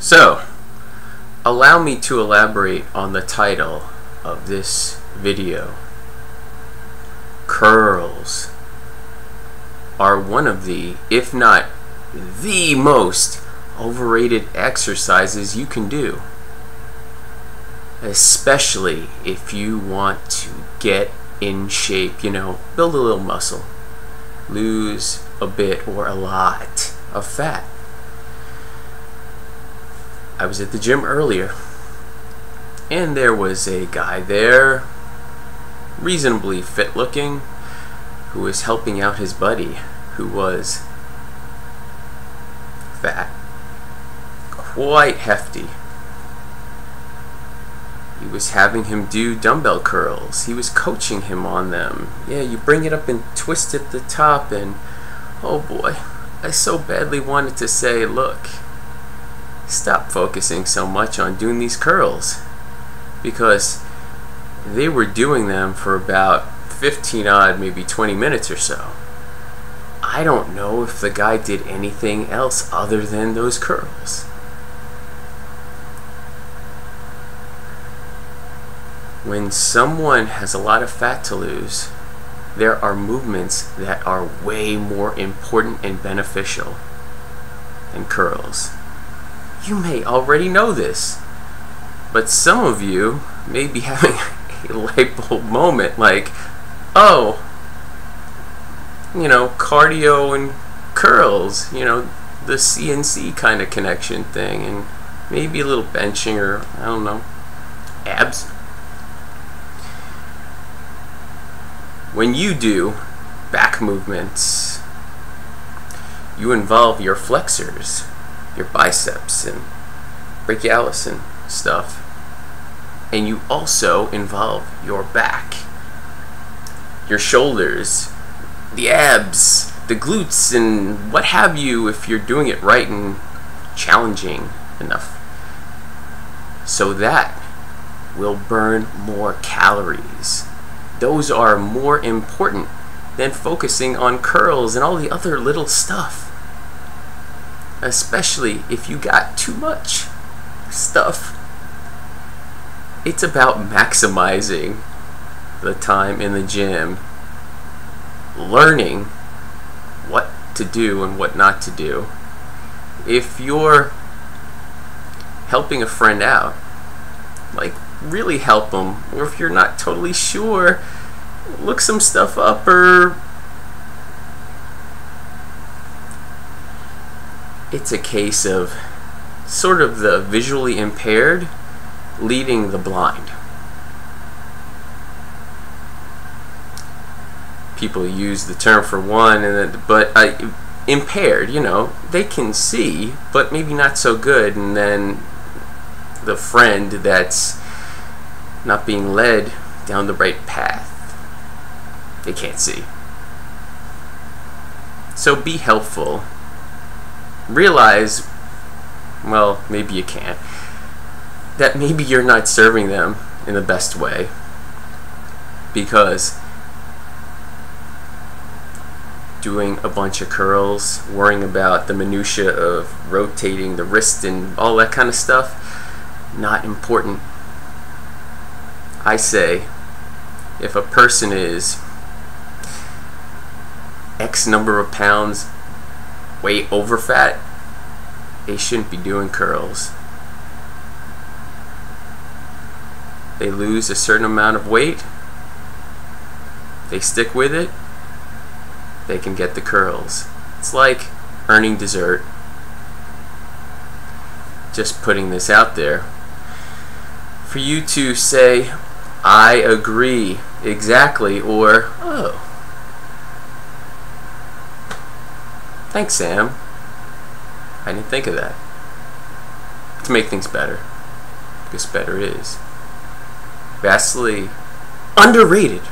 So, allow me to elaborate on the title of this video. Curls are one of the, if not the most overrated exercises you can do. Especially if you want to get in shape, build a little muscle, lose a bit or a lot of fat. I was at the gym earlier, and there was a guy there, reasonably fit looking, who was helping out his buddy, who was fat, quite hefty. He was having him do dumbbell curls. He was coaching him on them. Yeah, you bring it up and twist at the top, and oh boy, I so badly wanted to say, look, stop focusing so much on doing these curls, because they were doing them for about 15 odd, maybe 20 minutes or so. I don't know if the guy did anything else other than those curls. When someone has a lot of fat to lose, there are movements that are way more important and beneficial than curls. You may already know this, but some of you may be having a light bulb moment like, oh, cardio and curls, the CNC kind of connection thing, and maybe a little benching or, I don't know, abs. When you do back movements, you involve your flexors, your biceps and brachialis and stuff, and you also involve your back, your shoulders, the abs, the glutes, and what have you, if you're doing it right and challenging enough. So that will burn more calories. Those are more important than focusing on curls and all the other little stuff. Especially if you got too much stuff. It's about maximizing the time in the gym, learning what to do and what not to do. If you're helping a friend out, like really help them, or if you're not totally sure, look some stuff up, or it's a case of sort of the visually impaired leading the blind. People use the term for one, but impaired, they can see, but maybe not so good, and then the friend that's not being led down the right path, they can't see. So be helpful. Realize, well, maybe you can't, that maybe you're not serving them in the best way, because doing a bunch of curls, worrying about the minutia of rotating the wrist and all that kind of stuff, not important. I say, if a person is X number of pounds weight over fat, they shouldn't be doing curls. They lose a certain amount of weight, they stick with it, they can get the curls. It's like earning dessert. Just putting this out there for you to say, I agree exactly, or, oh, thanks, Sam, I didn't think of that. To make things better, because better is vastly underrated.